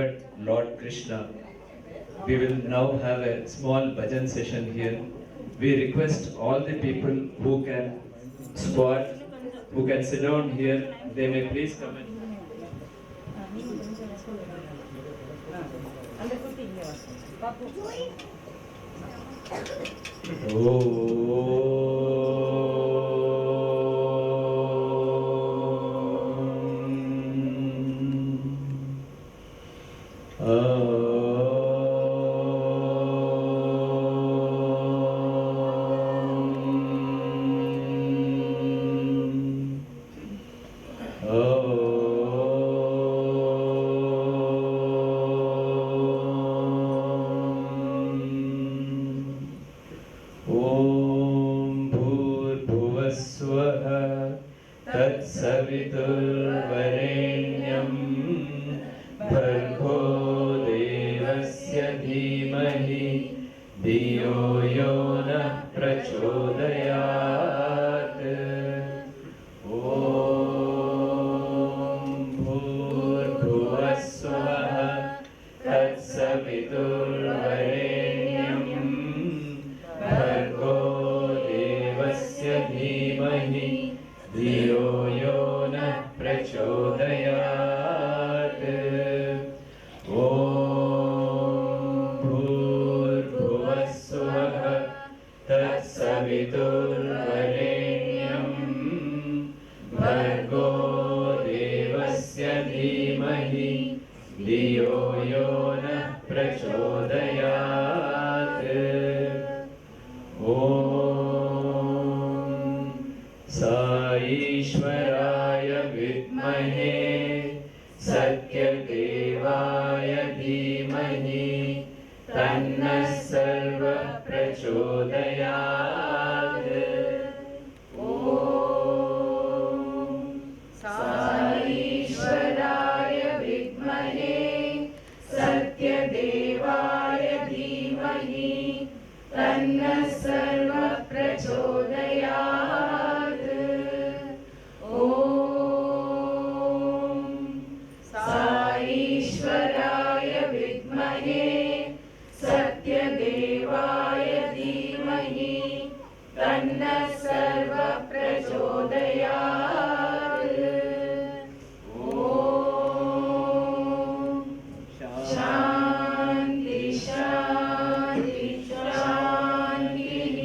favored Lord Krishna. We will now have a small bhajan session here. We request all the people who can squat, who can sit down here, they may please come in. तत्सवितुर्वरेण्यं भर्गो देवस्य धीमहि धियो यो नः प्रचोदयात्। ॐ भूर्भुवः स्वः तत्सवितुर्वरेण्यं भर्गो देवस्य धीमहि धियो यो नः प्रचोदयात्। ॐ भूर्भुवः स्वः तत्सवितुर्वरेण्यं भर्गो देवस्य धीमहि धियो यो नः प्रचोदयात्। ॐ ईश्वराय विद्महे सत्यदेवाय धीमहि तन्नः सर्वः प्रचोदयात्। ॐ ईश्वराय विद्महे सत्यदेवाय धीमहि तन्नः सर्वः प्रचोदयात्। ईश्वराय विद्महे सत्यदेवाय धीमहि तन्नः सर्वः प्रचोदयात्। ॐ शान्ति शान्ति शान्तिः।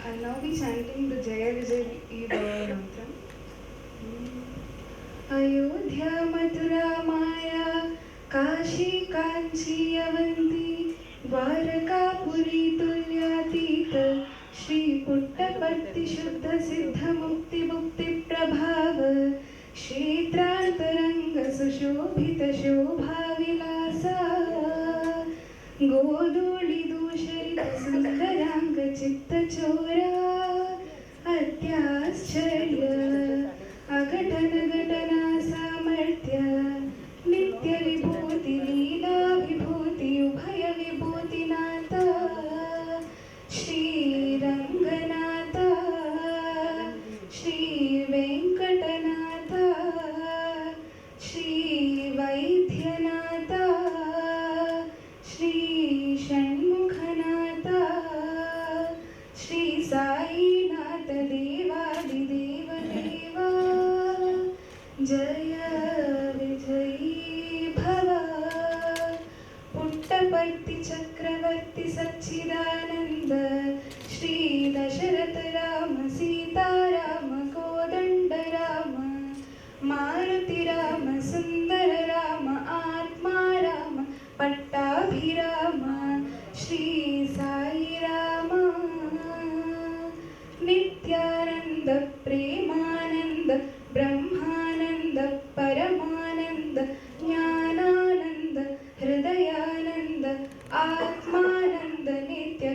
I'll now be chanting the Jaya Vijay mantra. Ayodhya Mathura माया काशी कांची अवंती द्वारकापुरी तुल्यातीत श्री पुट्टपर्ति शुद्ध सिद्ध मुक्ति मुक्ति प्रभाव क्षेत्रांतरंग सुशोभित शोभा विलासा गोधूळि दूषरित सुंदरांग चित्त चोरा अत्याश्चर्य अघटन घटना सामर्थ्य नित्य विभूति लीला विभूति उभय विभूति नाथा श्री रंगनाथा श्री वेंकटनाथा श्री वैद्यनाथा श्री षण्मुखनाथा श्री साईनाथ देवादिदेव देवा जय विजयी भव। पुट्टपर्ति चक्रवर्ति सच्चिदानंद श्री दशरथ राम सीताराम कोदंड राम मारुति राम सुंदर राम आत्मा राम पट्टाभिराम श्री साई राम नित्यानंद प्रेमानंद ब्रह्मानंद परमानंद ज्ञानानंद हृदयानंद आत्मानंद नित्य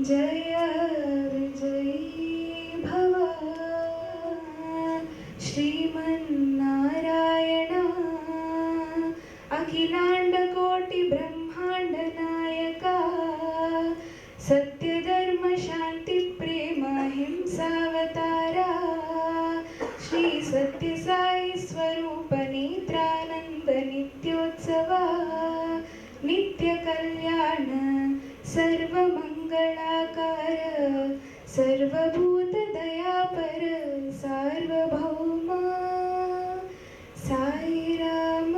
जय विजयी भव श्रीमन्नारायण अखिलांडकोटि ब्रह्मांड नायका सत्यधर्म शांति प्रेम हिंसावतारा श्री सत्य साई स्वरूप नेत्रानंद नित्योत्सवा नित्य कल्याण सर्वमंगलाकार सर्वभूत दयापर सार्वभौम साई राम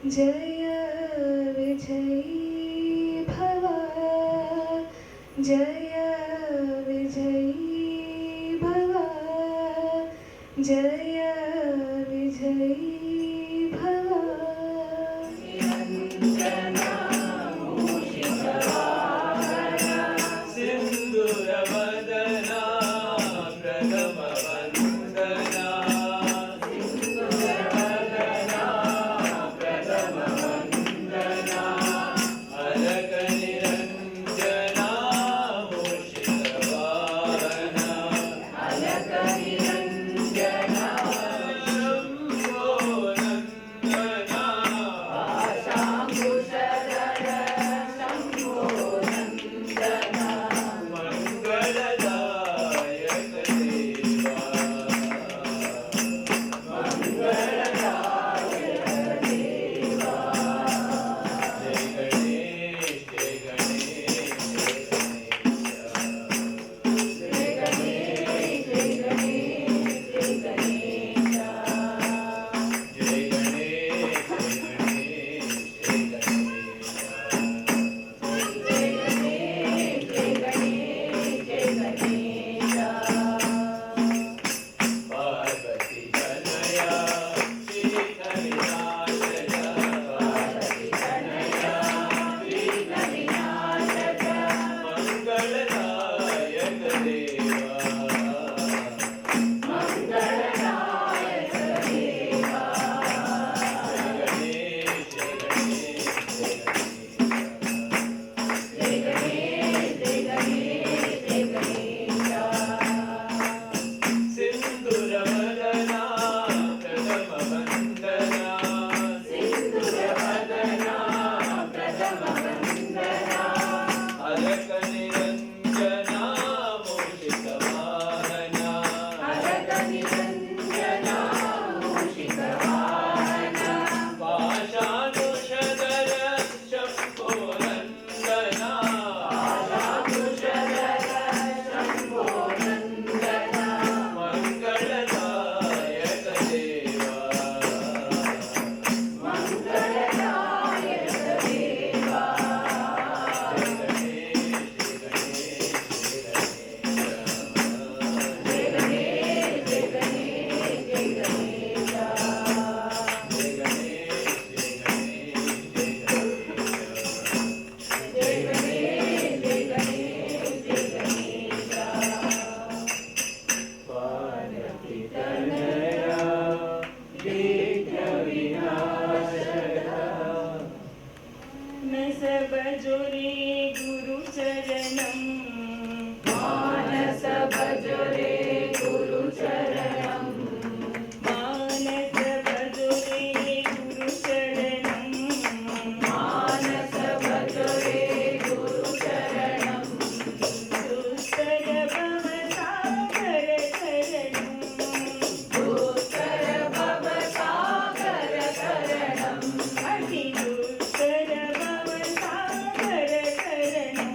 जय विजयी भव जय विजयी भव जय विजयी भव सिंदूरवदना प्रथम वंदना सिंदूरवदना प्रथम वंदना अलक निरंजना मूषिकवाहना अलक निरंजना शंभो नंदना शंभो नंदना मंगलदायक देवा मंगलदायक देवा जय गणेश जय गणेश जय गणेश जय गणेश जय गणेश जय गणेश जय गणेश पार्वती तनया श्रीहरिनाथक पार्वती तनया श्रीहरिनाथक मंगलदायक देवा मंगलदायक देवा जय गणेश जय गणेश जय गणेश जय गणेश जय गणेश सिंदूरवदना प्रथम वंदना सिंदूरवदना प्रथम वंदना अलक निरंजना मूषिकवाहना अलक निरंजना मूषिकवाहना पाशानुषधर शंभो नंदना पाशानुषधर शंभो नंदना मंगलदायक देवा मंगलदायक देवा जय गणेश जय गणेश जय गणेश जय गणेश जय गणेश जय गणेश जय गणेश जय गणेश जय गणेश पार्वती तनया विघ्न विनाशक नस भजोरे गुरु चरणम मानस भजरे गुरु चरणम मानस भजोरे गुरु चरणम मानस भजरे गुरु चरणम दुस्तर भव सागर शरणम दुस्तर भव सागर शरणम अति दुस्तर भव सागर शरणम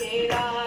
जय राम